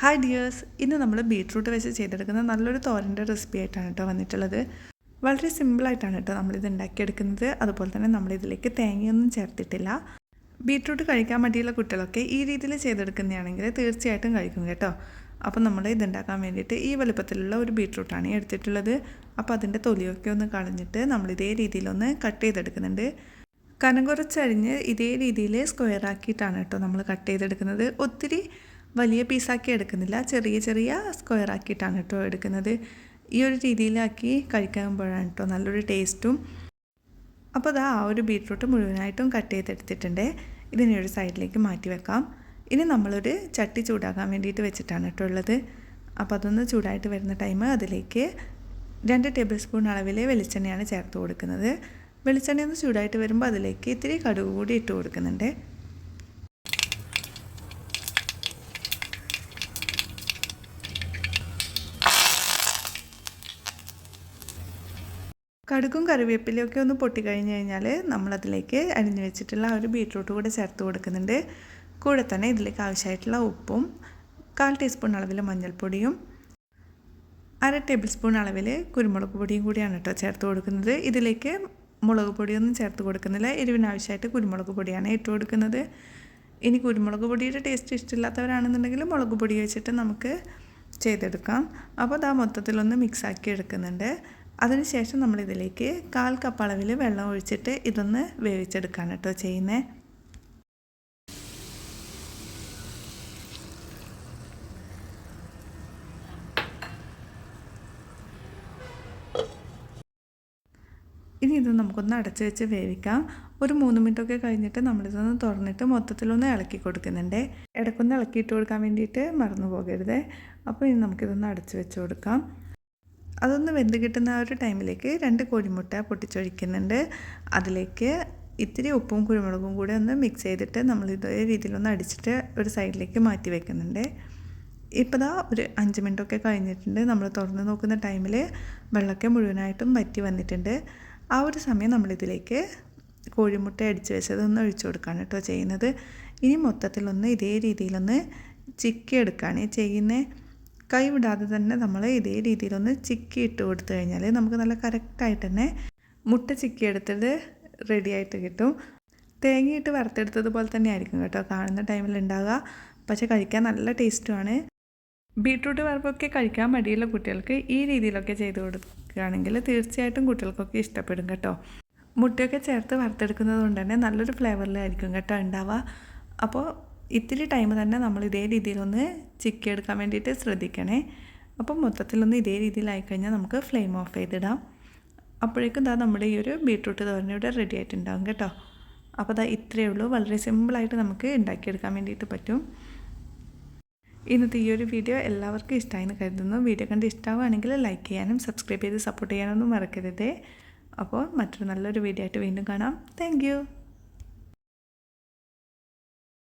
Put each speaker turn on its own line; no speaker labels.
Hi dears, ഇന്ന് നമ്മൾ beetroot വെച്ച് ചെയ്തെടുക്കുന്ന നല്ലൊരു തോരൻ്റെ റെസിപ്പി ആയിട്ടാണ് കേട്ടോ വന്നിട്ടുള്ളത്. വളരെ സിമ്പിളായിട്ടാണ് കേട്ടോ നമ്മളിത് ഉണ്ടാക്കിയെടുക്കുന്നത്. അതുപോലെ തന്നെ നമ്മളിതിലേക്ക് തേങ്ങയൊന്നും ചേർത്തിട്ടില്ല. ബീട്രൂട്ട് കഴിക്കാൻ മടിയുള്ള കുട്ടികളൊക്കെ ഈ രീതിയിൽ ചെയ്തെടുക്കുന്നതാണെങ്കിൽ തീർച്ചയായിട്ടും കഴിക്കും കേട്ടോ. അപ്പോൾ നമ്മൾ ഇതുണ്ടാക്കാൻ വേണ്ടിയിട്ട് ഈ വലുപ്പത്തിലുള്ള ഒരു ബീട്രൂട്ടാണ് എടുത്തിട്ടുള്ളത്. അപ്പോൾ അതിൻ്റെ തൊലിയൊക്കെ ഒന്ന് കളഞ്ഞിട്ട് നമ്മൾ ഇതേ രീതിയിലൊന്ന് കട്ട് ചെയ്തെടുക്കുന്നുണ്ട്. കനം കുറച്ചരിഞ്ഞ് ഇതേ രീതിയിൽ സ്ക്വയർ ആക്കിയിട്ടാണ് കേട്ടോ നമ്മൾ കട്ട് ചെയ്തെടുക്കുന്നത്. ഒത്തിരി വലിയ പീസാക്കി എടുക്കുന്നില്ല, ചെറിയ ചെറിയ സ്ക്വയർ ആക്കിയിട്ടാണ് കേട്ടോ എടുക്കുന്നത്. ഈ ഒരു രീതിയിലാക്കി കഴിക്കുമ്പോഴാണ് കേട്ടോ നല്ലൊരു ടേസ്റ്റും. അപ്പോൾ അതാ ആ ഒരു ബീട്രൂട്ട് മുഴുവനായിട്ടും കട്ട് ചെയ്തെടുത്തിട്ടുണ്ട്. ഇതിനെ ഒരു സൈഡിലേക്ക് മാറ്റി വെക്കാം. ഇനി നമ്മളൊരു ചട്ടി ചൂടാക്കാൻ വേണ്ടിയിട്ട് വെച്ചിട്ടാണ് കേട്ടോ ഉള്ളത്. അപ്പോൾ അതൊന്ന് ചൂടായിട്ട് വരുന്ന ടൈം അതിലേക്ക് 2 ടേബിൾ സ്പൂൺ അളവിൽ വെളിച്ചെണ്ണയാണ് ചേർത്ത് കൊടുക്കുന്നത്. വെളിച്ചെണ്ണ ഒന്ന് ചൂടായിട്ട് വരുമ്പോൾ അതിലേക്ക് ഇത്തിരി കടുക് കൂടി ഇട്ട് കൊടുക്കുന്നുണ്ട്. കടുകും കറിവേപ്പിലയൊക്കെ ഒന്ന് പൊട്ടിക്കഴിഞ്ഞ് കഴിഞ്ഞാൽ നമ്മളതിലേക്ക് അരിഞ്ഞു വെച്ചിട്ടുള്ള ആ ഒരു ബീട്രൂട്ട് കൂടെ ചേർത്ത് കൊടുക്കുന്നുണ്ട്. കൂടെ തന്നെ ഇതിലേക്ക് ആവശ്യമായിട്ടുള്ള ഉപ്പും 1/4 ടീസ്പൂൺ അളവിൽ മഞ്ഞൾപ്പൊടിയും 1/2 ടേബിൾ സ്പൂൺ അളവിൽ കുരുമുളക് പൊടിയും കൂടിയാണ് കേട്ടോ ചേർത്ത് കൊടുക്കുന്നത്. ഇതിലേക്ക് മുളക് പൊടിയൊന്നും ചേർത്ത് കൊടുക്കുന്നില്ല, എരിവിനാവശ്യമായിട്ട് കുരുമുളക് പൊടിയാണ് ഇട്ട് കൊടുക്കുന്നത്. ഇനി കുരുമുളക് പൊടിയുടെ ടേസ്റ്റ് ഇഷ്ടമില്ലാത്തവരാണെന്നുണ്ടെങ്കിൽ മുളക് പൊടി വെച്ചിട്ട് നമുക്ക് ചെയ്തെടുക്കാം. അപ്പോൾ അത് മൊത്തത്തിലൊന്ന് മിക്സാക്കി എടുക്കുന്നുണ്ട്. അതിനുശേഷം നമ്മളിതിലേക്ക് 1/4 കപ്പ് അളവിൽ വെള്ളം ഒഴിച്ചിട്ട് ഇതൊന്ന് വേവിച്ചെടുക്കാൻ കേട്ടോ ചെയ്യുന്നത്. ഇനി ഇത് നമുക്കൊന്ന് അടച്ചു വെച്ച് വേവിക്കാം. ഒരു 3 മിനിറ്റൊക്കെ കഴിഞ്ഞിട്ട് നമ്മളിതൊന്ന് തുറന്നിട്ട് മൊത്തത്തിലൊന്ന് ഇളക്കി കൊടുക്കുന്നുണ്ട്. ഇടയ്ക്കൊന്ന് ഇളക്കിയിട്ട് കൊടുക്കാൻ വേണ്ടിയിട്ട് മറന്നു പോകരുത്. അപ്പോൾ ഇനി നമുക്കിതൊന്ന് അടച്ചു വെച്ച് കൊടുക്കാം. അതൊന്ന് വെന്ത് കിട്ടുന്ന ആ ഒരു ടൈമിലേക്ക് 2 കോഴിമുട്ട പൊട്ടിച്ചൊഴിക്കുന്നുണ്ട്. അതിലേക്ക് ഇത്തിരി ഉപ്പും കുരുമുളകും കൂടെ ഒന്ന് മിക്സ് ചെയ്തിട്ട് നമ്മൾ ഇതേ രീതിയിലൊന്ന് അടിച്ചിട്ട് ഒരു സൈഡിലേക്ക് മാറ്റി വെക്കുന്നുണ്ട്. ഇപ്പോൾ ദാ ഒരു 5 മിനിറ്റൊക്കെ കഴിഞ്ഞിട്ടുണ്ട്. നമ്മൾ തുറന്ന് നോക്കുന്ന ടൈമിൽ വെള്ളമൊക്കെ മുഴുവനായിട്ടും വറ്റി വന്നിട്ടുണ്ട്. ആ ഒരു സമയം നമ്മളിതിലേക്ക് കോഴിമുട്ട അടിച്ച് വെച്ചതൊന്ന് ഒഴിച്ചു കൊടുക്കുകയാണ് കേട്ടോ ചെയ്യുന്നത്. ഇനി മൊത്തത്തിലൊന്ന് ഇതേ രീതിയിലൊന്ന് ചിക്കി എടുക്കുകയാണ് ചെയ്യുന്നത്. കൈ വിടാതെ തന്നെ നമ്മൾ ഇതേ രീതിയിലൊന്ന് ചിക്കി ഇട്ട് കൊടുത്തു കഴിഞ്ഞാൽ നമുക്ക് നല്ല കറക്റ്റായിട്ട് തന്നെ മുട്ട ചിക്കി എടുത്തത് റെഡിയായിട്ട് കിട്ടും. തേങ്ങയിട്ട് വറുത്തെടുത്തതുപോലെ തന്നെ ആയിരിക്കും കേട്ടോ കാണുന്ന ടൈമിൽ ഉണ്ടാവുക. പക്ഷേ കഴിക്കാൻ നല്ല ടേസ്റ്റുമാണ്. ബീട്രൂട്ട് വറുപ്പൊക്കെ കഴിക്കാൻ മടിയുള്ള കുട്ടികൾക്ക് ഈ രീതിയിലൊക്കെ ചെയ്ത് കൊടുക്കുകയാണെങ്കിൽ തീർച്ചയായിട്ടും കുട്ടികൾക്കൊക്കെ ഇഷ്ടപ്പെടും കേട്ടോ. മുട്ടയൊക്കെ ചേർത്ത് വറുത്തെടുക്കുന്നത് കൊണ്ട് തന്നെ നല്ലൊരു ഫ്ലേവറിലായിരിക്കും കേട്ടോ ഉണ്ടാവുക. അപ്പോൾ ഇത്തിരി ടൈം തന്നെ നമ്മൾ ഇതേ രീതിയിലൊന്ന് ചിക്കി എടുക്കാൻ വേണ്ടിയിട്ട് ശ്രദ്ധിക്കണേ. അപ്പം മൊത്തത്തിലൊന്ന് ഇതേ രീതിയിലായിക്കഴിഞ്ഞാൽ നമുക്ക് ഫ്ലെയിം ഓഫ് ചെയ്തിടാം. അപ്പോഴേക്കും ഇതാ നമ്മുടെ ഈ ഒരു ബീട്രൂട്ട് തോരൻ ഇവിടെ റെഡി ആയിട്ടുണ്ടാകും കേട്ടോ. അപ്പോൾ ഇതാ ഇത്രയേ ഉള്ളൂ. വളരെ സിമ്പിളായിട്ട് നമുക്ക് ഉണ്ടാക്കിയെടുക്കാൻ വേണ്ടിയിട്ട് പറ്റും. ഇന്നത്തെ ഈ ഒരു വീഡിയോ എല്ലാവർക്കും ഇഷ്ടമായെന്ന് കരുതുന്നു. വീഡിയോ കണ്ട് ഇഷ്ടമാവുകയാണെങ്കിൽ ലൈക്ക് ചെയ്യാനും സബ്സ്ക്രൈബ് ചെയ്ത് സപ്പോർട്ട് ചെയ്യാനൊന്നും മറക്കരുതേ. അപ്പോൾ മറ്റൊരു നല്ലൊരു വീഡിയോ ആയിട്ട് വീണ്ടും കാണാം. താങ്ക്